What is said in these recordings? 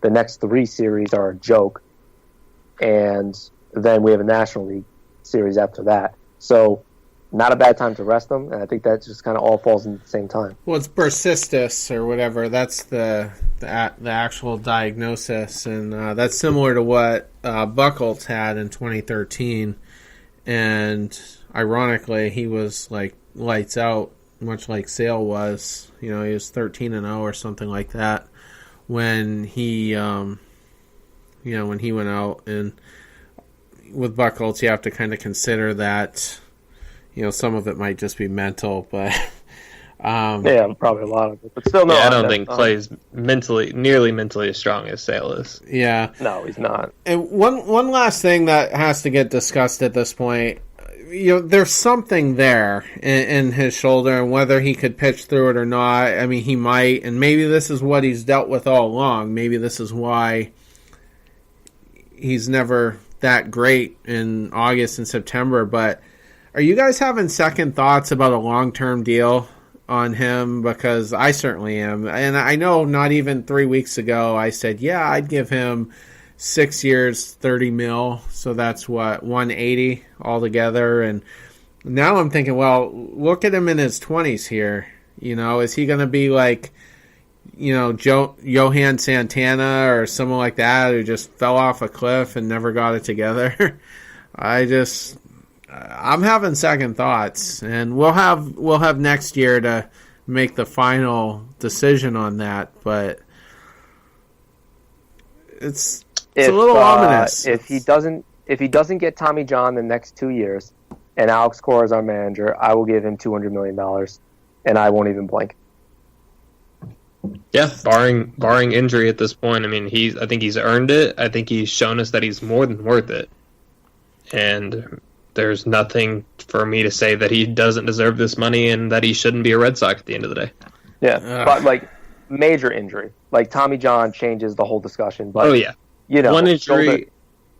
the next 3 series are a joke, and then we have a National League series after that. So not a bad time to rest them, and I think that just kind of all falls in the same time. Well, it's bursitis or whatever. That's the actual diagnosis, and that's similar to what Buchholz had in 2013. And ironically, he was like lights out, much like Sale was. He was 13-0 or something like that when he, when he went out. And with Buchholz, you have to kind of consider that. Some of it might just be mental, but yeah, probably a lot of it. But still, no. Yeah, I don't think Clay's nearly mentally as strong as Sale is. Yeah, no, he's not. And one last thing that has to get discussed at this point. There's something there in his shoulder, and whether he could pitch through it or not. I mean, he might, and maybe this is what he's dealt with all along. Maybe this is why he's never that great in August and September, but. Are you guys having second thoughts about a long-term deal on him? Because I certainly am. And I know not even 3 weeks ago I said, yeah, I'd give him 6 years, $30 million. So that's what, $180 altogether. And now I'm thinking, well, look at him in his 20s here. Is he going to be like, Johan Santana or someone like that who just fell off a cliff and never got it together? I'm having second thoughts, and we'll have next year to make the final decision on that. But it's a little ominous. If he doesn't get Tommy John the next 2 years, and Alex Cora is our manager, I will give him $200 million, and I won't even blink. Yeah, barring injury at this point. I mean, I think he's earned it. I think he's shown us that he's more than worth it, and. There's nothing for me to say that he doesn't deserve this money and that he shouldn't be a Red Sox at the end of the day. Yeah, but major injury, Tommy John changes the whole discussion. But, one injury,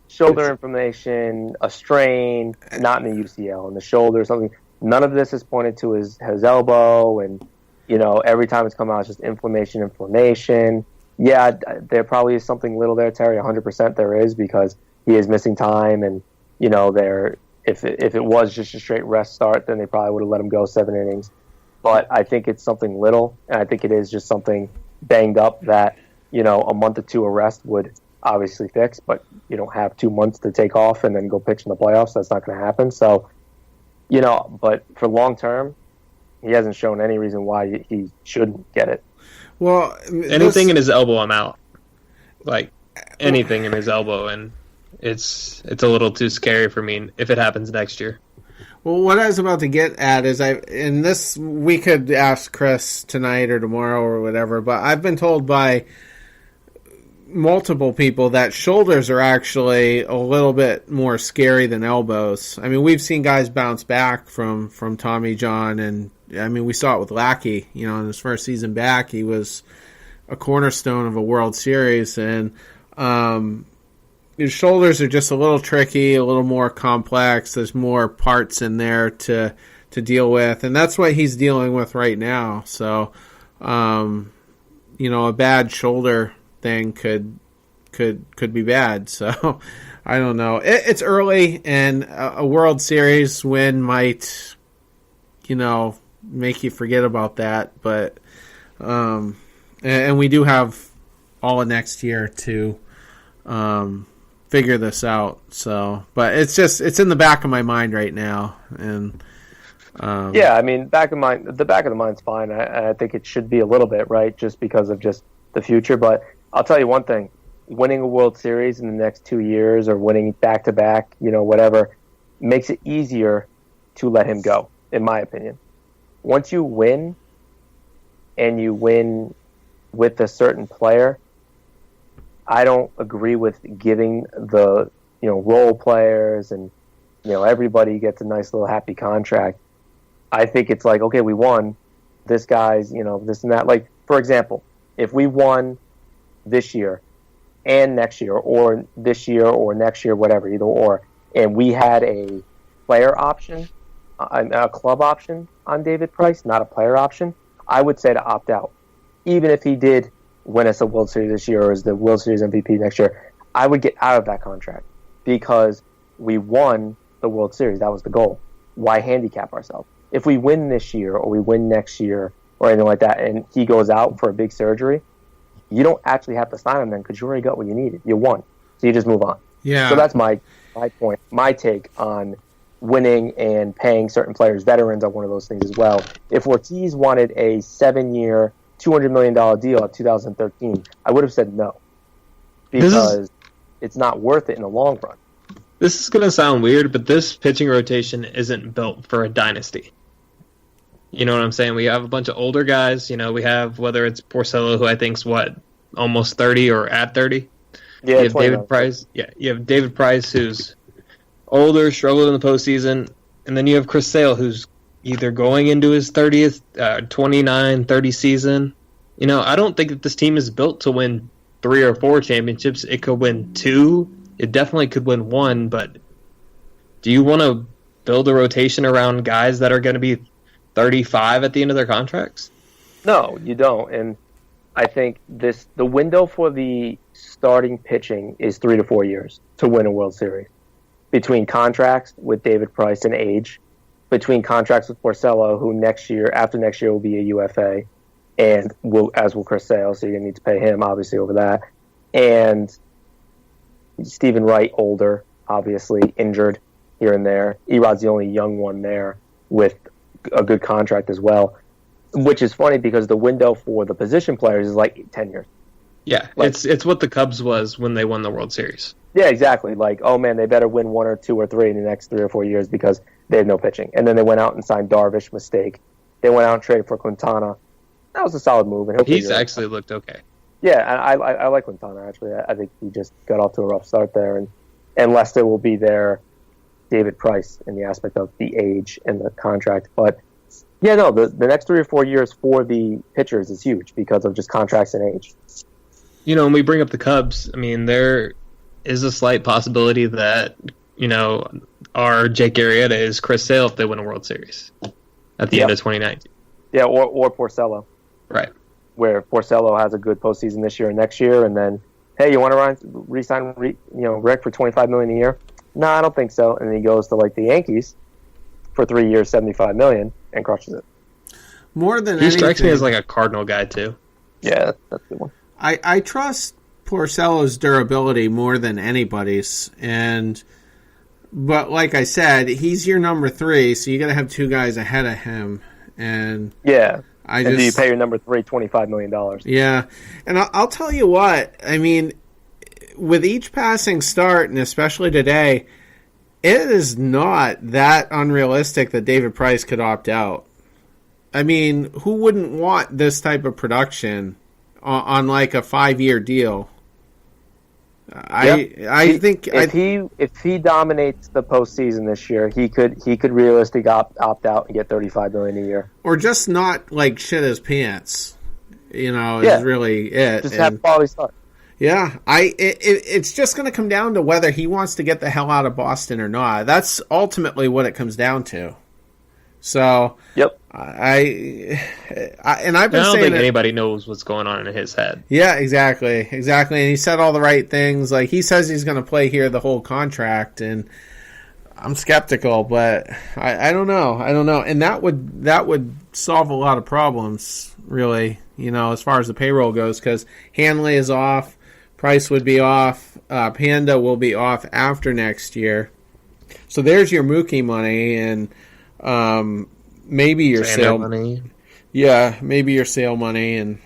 shoulder inflammation, a strain, not in the UCL, in the shoulder or something. None of this is pointed to his elbow, and every time it's come out, it's just inflammation. Yeah, there probably is something little there, Terry. 100% there is, because he is missing time, and If it was just a straight rest start, then they probably would have let him go 7 innings. But I think it's something little, and I think it is just something banged up that, a month or 2 of rest would obviously fix, but you don't have 2 months to take off and then go pitch in the playoffs. That's not going to happen. So, but for long term, he hasn't shown any reason why he shouldn't get it. Well, anything in his elbow, I'm out. Anything in his elbow, and it's a little too scary for me if it happens next year. Well, what I was about to get at is we could ask Chris tonight or tomorrow or whatever, but I've been told by multiple people that shoulders are actually a little bit more scary than elbows. I mean, we've seen guys bounce back from Tommy John, and I mean, we saw it with Lackey. In his first season back, he was a cornerstone of a World Series, and his shoulders are just a little tricky, a little more complex. There's more parts in there to deal with, and that's what he's dealing with right now. So, a bad shoulder thing could be bad. So, I don't know. It's early, and a World Series win might, make you forget about that. But, and we do have all of next year to figure this out. So, but it's in the back of my mind right now, and yeah, I mean, the back of the mind's fine. I think it should be a little bit, right, just because of just the future. But I'll tell you one thing: winning a World Series in the next 2 years, or winning back to back, whatever, makes it easier to let him go, in my opinion. Once you win, and you win with a certain player, I don't agree with giving the role players and everybody gets a nice little happy contract. I think it's like, okay, we won. This guy's this and that. Like, for example, if we won this year and next year, or this year or next year, whatever, either or, and we had a player option, a club option on David Price, not a player option, I would say to opt out, even if he did win us a World Series this year or is the World Series MVP next year, I would get out of that contract because we won the World Series. That was the goal. Why handicap ourselves? If we win this year or we win next year or anything like that and he goes out for a big surgery, you don't actually have to sign him then because you already got what you needed. You won. So you just move on. Yeah. So that's my point, my take on winning and paying certain players. Veterans are one of those things as well. If Ortiz wanted a 7-year, $200 million deal at 2013, I would have said no because it's not worth it in the long run. This is going to sound weird, but this pitching rotation isn't built for a dynasty. You know what I'm saying? We have a bunch of older guys. You know, we have, whether it's Porcello, who I think's almost 30 or at 30. Yeah, you have David Price. Yeah, you have David Price, who's older, struggled in the postseason, and then you have Chris Sale, who's either going into his 30th, 29, 30 season. You know, I don't think that this team is built to win 3 or 4 championships. It could win 2. It definitely could win 1, but do you want to build a rotation around guys that are going to be 35 at the end of their contracts? No, you don't. And I think the window for the starting pitching is 3 to 4 years to win a World Series. Between contracts with David Price and age, between contracts with Porcello, who after next year will be a UFA, and as will Chris Sale, so you're going to need to pay him, obviously, over that. And Stephen Wright, older, obviously, injured here and there. Erod's the only young one there with a good contract as well, which is funny because the window for the position players is like 10 years. Yeah, it's what the Cubs was when they won the World Series. Yeah, exactly. Like, oh man, they better win 1 or 2 or 3 in the next 3 or 4 years because they have no pitching. And then they went out and signed Darvish, mistake. They went out and traded for Quintana. That was a solid move. And he's actually looked okay. Yeah, and I like Quintana, actually. I think he just got off to a rough start there. And Lester will be their David Price in the aspect of the age and the contract. But, yeah, no, the next 3 or 4 years for the pitchers is huge because of just contracts and age. You know, when we bring up the Cubs, I mean, there is a slight possibility that, you know, our Jake Arrieta is Chris Sale if they win a World Series at the end of 2019. Yeah, or Porcello. Right. Where Porcello has a good postseason this year and next year, and then, hey, you want to re-sign Rick for $25 million a year? No, I don't think so. And then he goes to like the Yankees for 3 years, $75 million, and crushes it. More than he strikes me as like a Cardinal guy too. Yeah, that's a good one. I trust Porcello's durability more than anybody's, but like I said, he's your number 3, so you got to have 2 guys ahead of him, and yeah. Do you pay your number 3 $25 million? Yeah, and I'll tell you what, I mean, with each passing start, and especially today, it is not that unrealistic that David Price could opt out. I mean, who wouldn't want this type of production on like a 5-year deal? I think if he dominates the postseason this year, he could realistically opt out and get $35 million a year, or just not like shit his pants. You know, is really it. Just have a quality start. Yeah, it's just going to come down to whether he wants to get the hell out of Boston or not. That's ultimately what it comes down to. So, yep. I've been saying I don't think anybody knows what's going on in his head. Yeah, exactly. And he said all the right things. Like, he says he's going to play here the whole contract, and I'm skeptical, but I don't know. And that would solve a lot of problems, really, you know, as far as the payroll goes, because Hanley is off, Price would be off, Panda will be off after next year. So there's your Mookie money, and maybe your sale money. Yeah, maybe your sale money and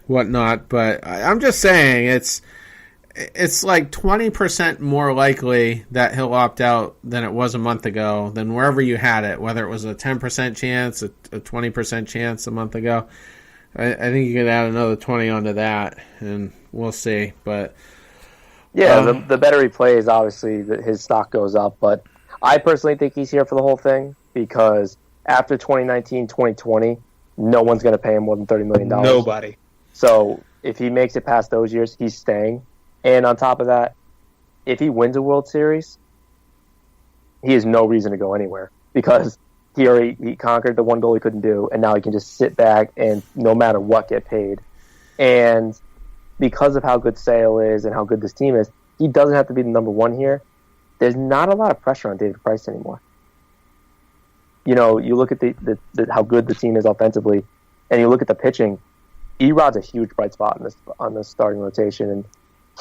whatnot. But I'm just saying it's like 20% more likely that he'll opt out than it was a month ago, than wherever you had it, whether it was a 10% chance, a 20% chance a month ago. I think you could add another 20 onto that, and we'll see. But yeah, the better he plays, obviously, his stock goes up. But I personally think he's here for the whole thing because after 2019, 2020, no one's going to pay him more than $30 million. Nobody. So if he makes it past those years, he's staying. And on top of that, if he wins a World Series, he has no reason to go anywhere because he conquered the one goal he couldn't do, and now he can just sit back and no matter what get paid. And because of how good Sale is and how good this team is, he doesn't have to be the number one here. There's not a lot of pressure on David Price anymore. You know, you look at the how good the team is offensively, and you look at the pitching. Erod's a huge bright spot on this starting rotation, and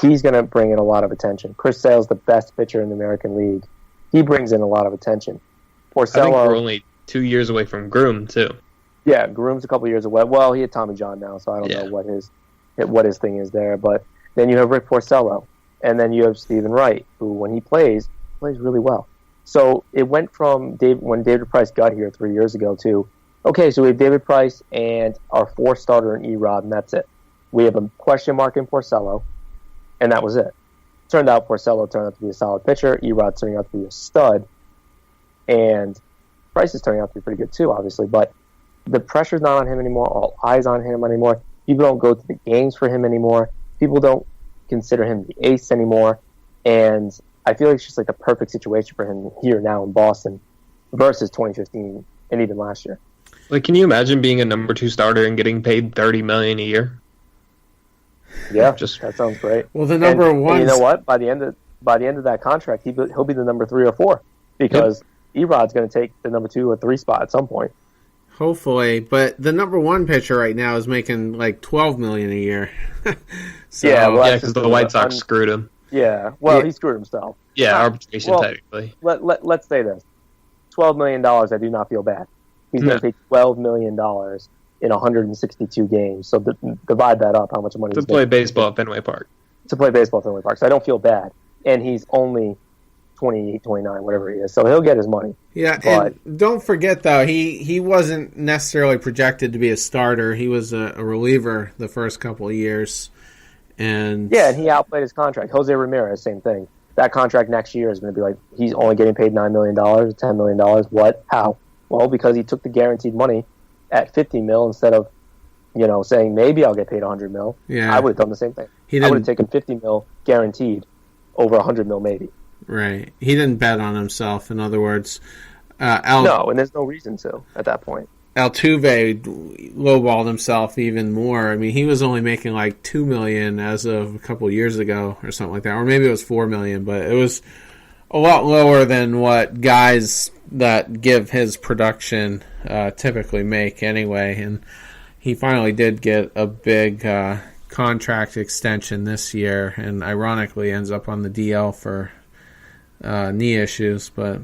he's going to bring in a lot of attention. Chris Sale's the best pitcher in the American League. He brings in a lot of attention. Porcello, I think we're only 2 years away from Groom, too. Yeah, Groom's a couple years away. Well, he had Tommy John now, so I don't know what his thing is there. But then you have Rick Porcello, and then you have Stephen Wright, who, when he plays really well. So it went from when David Price got here 3 years ago to, okay, so we have David Price and our fourth starter in Erod, and that's it. We have a question mark in Porcello, and that was it. Turned out Porcello turned out to be a solid pitcher. Erod turning out to be a stud, and Price is turning out to be pretty good too, obviously. But the pressure's not on him anymore. All eyes on him anymore. People don't go to the games for him anymore. People don't consider him the ace anymore, and I feel like it's just like the perfect situation for him here now in Boston versus 2015 and even last year. Like, can you imagine being a number 2 starter and getting paid $30 million a year? Yeah, that sounds great. Well, the number one. You know what? By the end of that contract, he'll be the number 3 or 4 because Erod's going to take the number 2 or 3 spot at some point. Hopefully, but the number 1 pitcher right now is making like $12 million a year. So, because the White Sox screwed him. Yeah, well, he screwed himself. Yeah, arbitration technically. Let's say this: $12 million. I do not feel bad. He's going to take $12 million in 162 games. So divide that up. How much money to play baseball at Fenway Park? To play baseball at Fenway Park. So I don't feel bad. And he's only 28, 29, whatever he is. So he'll get his money. Yeah, and don't forget, though, he wasn't necessarily projected to be a starter. He was a reliever the first couple of years. And he outplayed his contract. Jose Ramirez, same thing. That contract next year is going to be like, he's only getting paid $9 million, $10 million. What? How? Well, because he took the guaranteed money at $50 million instead of, saying maybe I'll get paid $100 million. Yeah. I would have done the same thing. I would have taken $50 million guaranteed over $100 million maybe. Right. He didn't bet on himself, in other words. No, and there's no reason to at that point. Altuve lowballed himself even more. I mean, he was only making like $2 million as of a couple of years ago or something like that. Or maybe it was $4 million, but it was a lot lower than what guys that give his production typically make anyway. And he finally did get a big contract extension this year, and ironically ends up on the DL for knee issues. But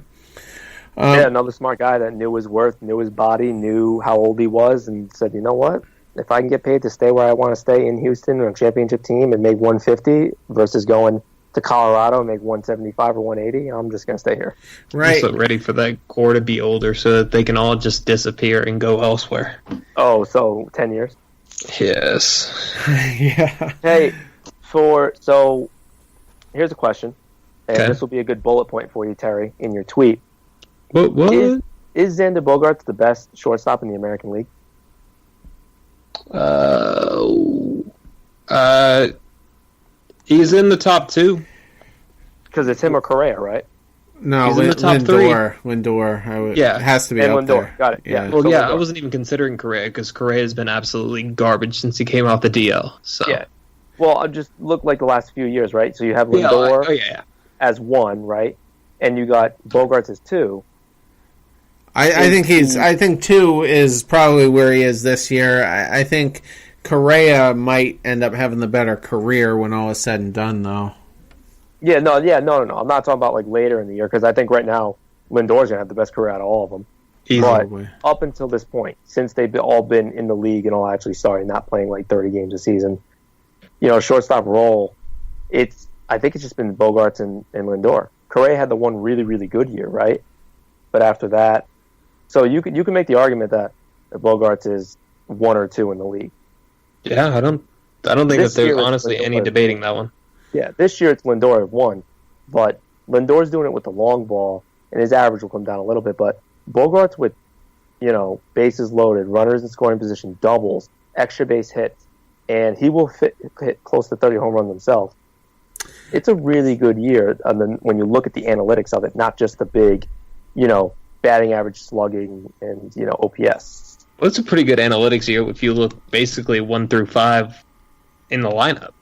another smart guy that knew his worth, knew his body, knew how old he was, and said, you know what? If I can get paid to stay where I want to stay in Houston on a championship team and make 150 versus going to Colorado and make 175 or 180, I'm just going to stay here. Right. I'm so ready for that core to be older so that they can all just disappear and go elsewhere. Oh, so 10 years? Yes. Yeah. Hey, so here's a question, and this will be a good bullet point for you, Terry, in your tweet. What? Is Xander Bogaerts the best shortstop in the American League? He's in the top 2. Because it's him or Correa, right? No, he's in the top Lindor. Lindor. It has to be and up Lindor. there. Got it. Yeah. Well, so I Lindor. wasn't even considering Correa because Correa has been absolutely garbage since he came off the DL. So. Yeah. Well, I just look like the last few years, right? So you have Lindor as 1, right? And you got Bogaerts as 2. I think 2 is probably where he is this year. I think Correa might end up having the better career when all is said and done, though. No. I'm not talking about like later in the year because I think right now Lindor's gonna have the best career out of all of them. But up until this point, since they've all been in the league and all actually starting, not playing like 30 games a season, shortstop role, I think it's just been Bogaerts and Lindor. Correa had the one really, really good year, right? But after that, so you can make the argument that Bogaerts is 1 or 2 in the league. Yeah, I don't think that there's honestly any debating that one. Yeah, this year it's Lindor at 1, but Lindor's doing it with the long ball, and his average will come down a little bit. But Bogaerts with, bases loaded, runners in scoring position, doubles, extra base hits, and he will hit close to 30 home runs himself. It's a really good year when you look at the analytics of it, not just the big, batting average, slugging, and OPS. Well, it's a pretty good analytics year if you look basically 1 through 5 in the lineup.